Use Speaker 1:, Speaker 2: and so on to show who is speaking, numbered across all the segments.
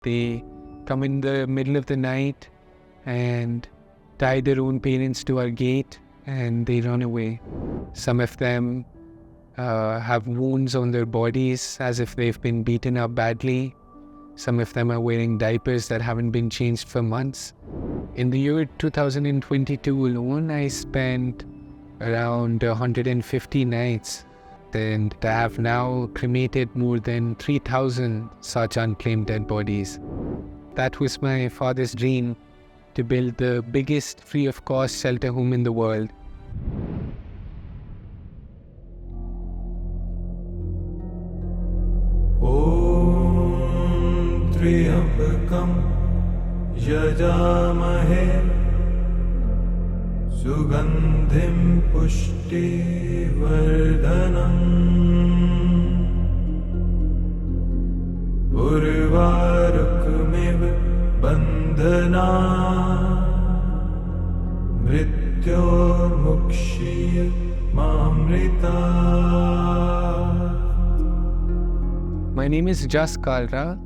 Speaker 1: They come in the middle of the night and tie their own parents to our gate and they run away. Some of them have wounds on their bodies as if they've been beaten up badly. Some of them are wearing diapers that haven't been changed for months. In the year 2022 alone, I spent around 150 nights, and I have now cremated more than 3,000 such unclaimed dead bodies. That was my father's dream, to build the biggest free-of-cost shelter home in the world.
Speaker 2: Om Triambakam Yajamahe Sugandhim Pushti Vardhanam Urvarukmiv Bandhana Mrityor Mukshiya Mamrita.
Speaker 1: My name is Jas Kalra,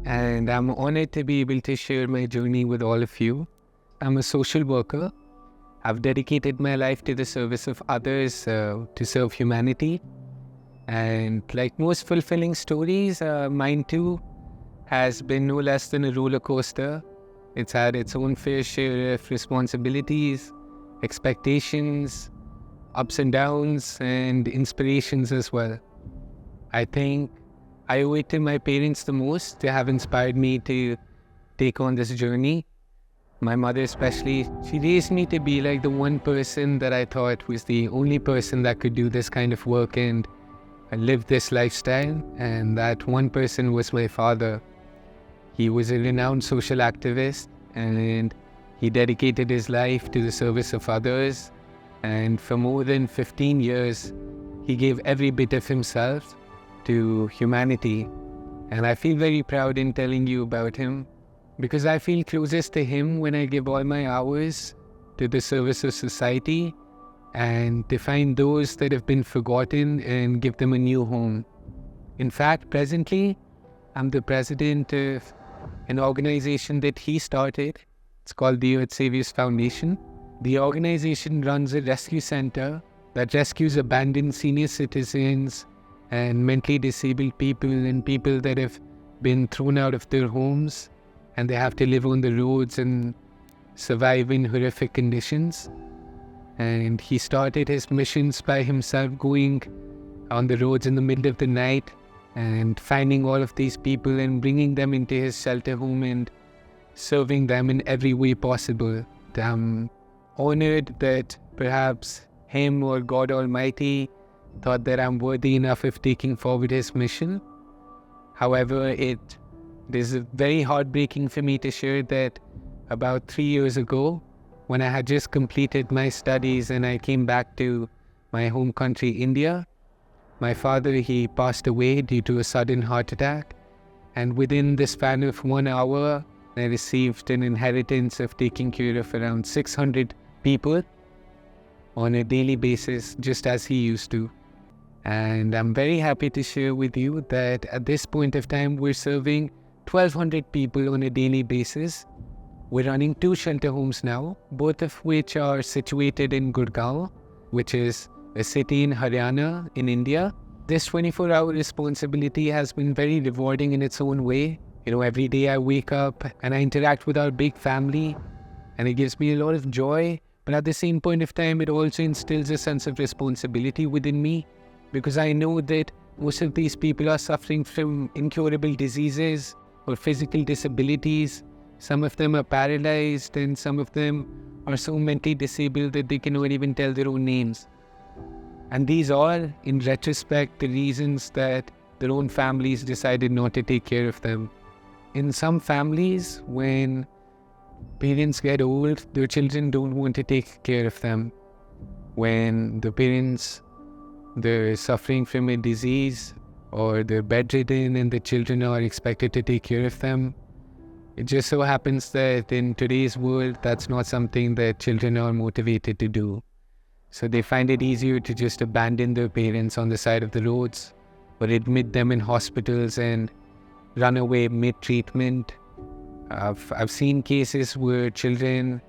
Speaker 1: and I'm honored to be able to share my journey with all of you. I'm a social worker. I've dedicated my life to the service of others, to serve humanity. And like most fulfilling stories, mine too has been no less than a roller coaster. It's had its own fair share of responsibilities, expectations, ups and downs, and inspirations as well. I think I owe it to my parents the most to have inspired me to take on this journey. My mother especially, she raised me to be like the one person that I thought was the only person that could do this kind of work and live this lifestyle, and that one person was my father. He was a renowned social activist, and he dedicated his life to the service of others, and for more than 15 years, he gave every bit of himself to humanity. And I feel very proud in telling you about him, because I feel closest to him when I give all my hours to the service of society and to find those that have been forgotten and give them a new home. In fact, presently, I'm the president of an organization that he started. It's called the Earth Saviours Foundation. The organization runs a rescue center that rescues abandoned senior citizens and mentally disabled people and people that have been thrown out of their homes and they have to live on the roads and survive in horrific conditions. And he started his missions by himself, going on the roads in the middle of the night and finding all of these people and bringing them into his shelter home and serving them in every way possible. I'm honored that perhaps him or God Almighty thought that I'm worthy enough of taking forward his mission. However, it is very heartbreaking for me to share that about 3 years ago, when I had just completed my studies and I came back to my home country, India, my father, he passed away due to a sudden heart attack. And within the span of 1 hour, I received an inheritance of taking care of around 600 people on a daily basis, just as he used to. And I'm very happy to share with you that at this point of time, we're serving 1,200 people on a daily basis. We're running 2 shelter homes now, both of which are situated in Gurgaon, which is a city in Haryana in India. This 24-hour responsibility has been very rewarding in its own way. Every day I wake up and I interact with our big family, and it gives me a lot of joy. But at the same point of time, it also instills a sense of responsibility within me, because I know that most of these people are suffering from incurable diseases or physical disabilities. Some of them are paralyzed, and some of them are so mentally disabled that they cannot even tell their own names. And these are, in retrospect, the reasons that their own families decided not to take care of them. In some families, when parents get old, their children don't want to take care of them. When the parents, they're suffering from a disease or they're bedridden and the children are expected to take care of them, it just so happens that in today's world, that's not something that children are motivated to do. So they find it easier to just abandon their parents on the side of the roads or admit them in hospitals and run away mid-treatment I've seen cases where children,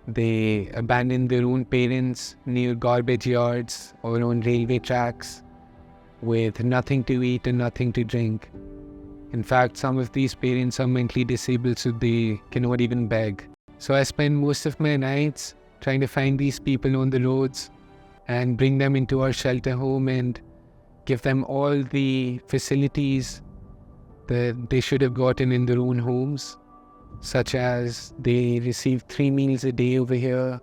Speaker 1: they abandon their own parents near garbage yards or on railway tracks with nothing to eat and nothing to drink. In fact, some of these parents are mentally disabled, so they cannot even beg. So I spend most of my nights trying to find these people on the roads and bring them into our shelter home and give them all the facilities that they should have gotten in their own homes, such as they receive 3 meals a day over here.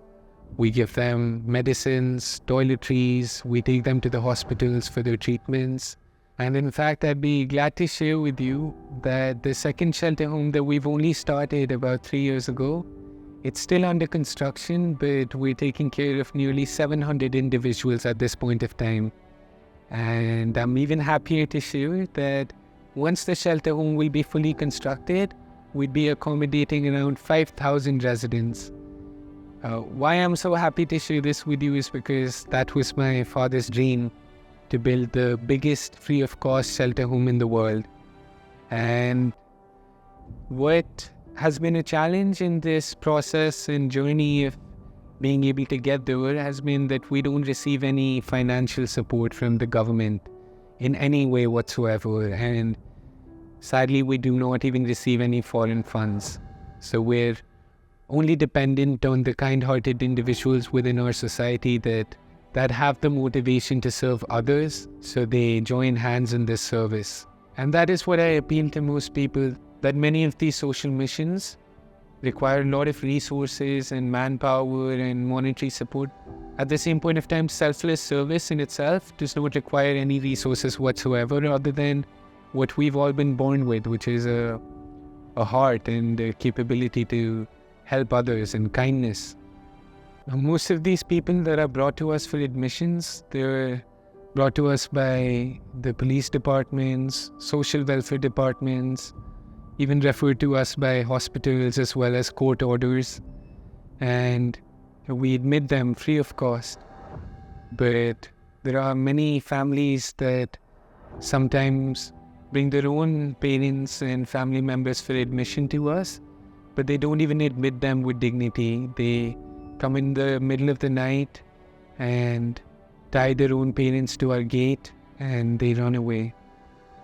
Speaker 1: We give them medicines, toiletries, we take them to the hospitals for their treatments. And in fact, I'd be glad to share with you that the second shelter home that we've only started about 3 years ago, it's still under construction, but we're taking care of nearly 700 individuals at this point of time. And I'm even happier to share that once the shelter home will be fully constructed, we'd be accommodating around 5,000 residents. Why I'm so happy to share this with you is because that was my father's dream, to build the biggest free of cost shelter home in the world. And what has been a challenge in this process and journey of being able to get there has been that we don't receive any financial support from the government in any way whatsoever. And sadly, we do not even receive any foreign funds. So we're only dependent on the kind-hearted individuals within our society that have the motivation to serve others, so they join hands in this service. And that is what I appeal to most people, that many of these social missions require a lot of resources and manpower and monetary support. At the same point of time, selfless service in itself does not require any resources whatsoever other than what we've all been born with, which is a heart and a capability to help others and kindness. Now, most of these people that are brought to us for admissions, they're brought to us by the police departments, social welfare departments, even referred to us by hospitals as well as court orders. And we admit them free of cost. But there are many families that sometimes bring their own parents and family members for admission to us, but they don't even admit them with dignity. They come in the middle of the night and tie their own parents to our gate and they run away.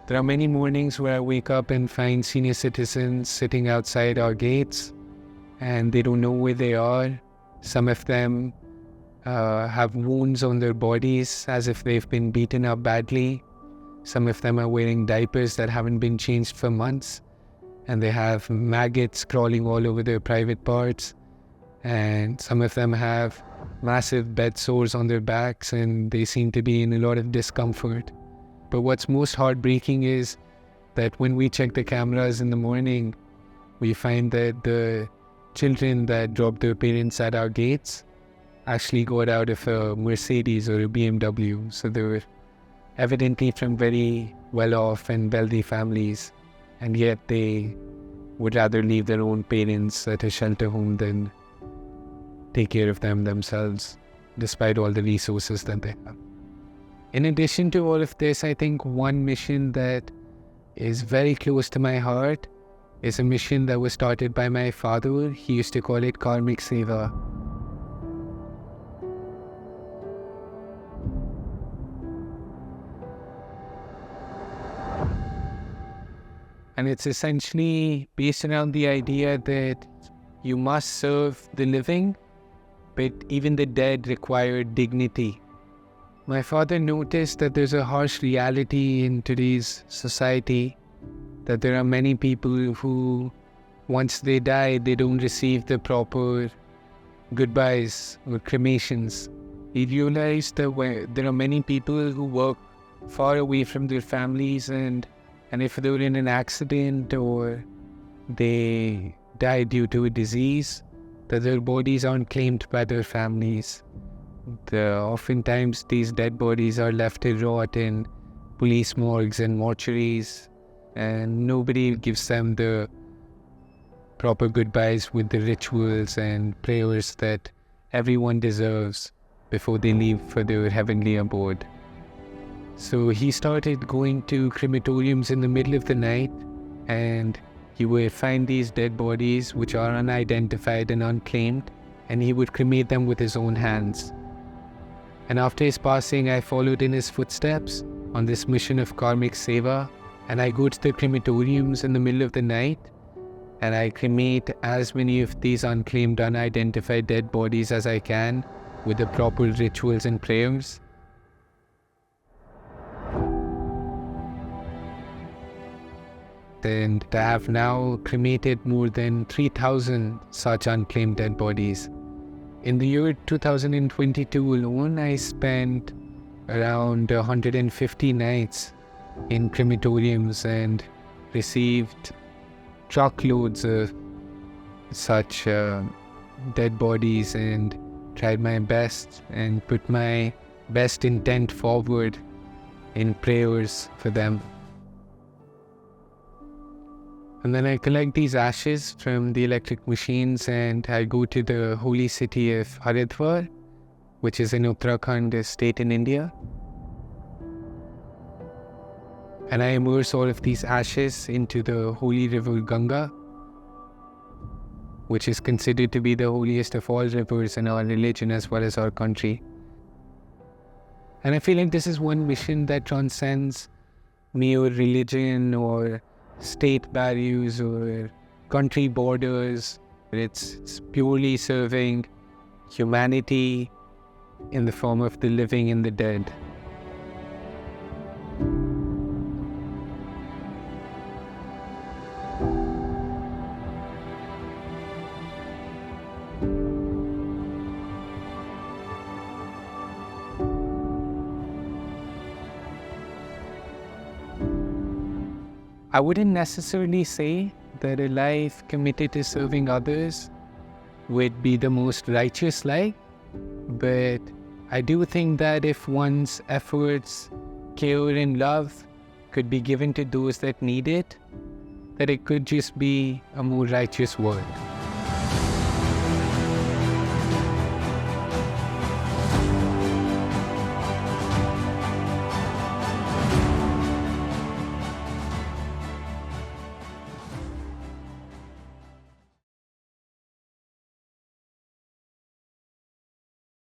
Speaker 1: There are many mornings where I wake up and find senior citizens sitting outside our gates and they don't know where they are. Some of them have wounds on their bodies as if they've been beaten up badly. Some of them are wearing diapers that haven't been changed for months, and they have maggots crawling all over their private parts. And some of them have massive bed sores on their backs and they seem to be in a lot of discomfort. But what's most heartbreaking is that when we check the cameras in the morning, we find that the children that dropped their parents at our gates actually got out of a Mercedes or a BMW. So they were evidently from very well-off and wealthy families, and yet they would rather leave their own parents at a shelter home than take care of them themselves, despite all the resources that they have. In addition to all of this, I think one mission that is very close to my heart is a mission that was started by my father. He used to call it Karmic Seva. And it's essentially based around the idea that you must serve the living, but even the dead require dignity. My father noticed that there's a harsh reality in today's society, that there are many people who, once they die, they don't receive the proper goodbyes or cremations. He realized that there are many people who work far away from their families, and if they were in an accident or they die due to a disease, that their bodies aren't claimed by their families. Oftentimes these dead bodies are left to rot in police morgues and mortuaries, and nobody gives them the proper goodbyes with the rituals and prayers that everyone deserves before they leave for their heavenly abode. So he started going to crematoriums in the middle of the night and he would find these dead bodies which are unidentified and unclaimed, and he would cremate them with his own hands. And after his passing, I followed in his footsteps on this mission of Karmic Seva, and I go to the crematoriums in the middle of the night, and I cremate as many of these unclaimed, unidentified dead bodies as I can with the proper rituals and prayers. And I have now cremated more than 3,000 such unclaimed dead bodies. In the year 2022 alone, I spent around 150 nights in crematoriums and received truckloads of such dead bodies, and tried my best and put my best intent forward in prayers for them. And then I collect these ashes from the electric machines and I go to the holy city of Haridwar, which is in Uttarakhand, a state in India. And I immerse all of these ashes into the holy river Ganga, which is considered to be the holiest of all rivers in our religion as well as our country. And I feel like this is one mission that transcends mere religion or state barriers or country borders. It's purely serving humanity in the form of the living and the dead. I wouldn't necessarily say that a life committed to serving others would be the most righteous life, but I do think that if one's efforts, care and love could be given to those that need it, that it could just be a more righteous world.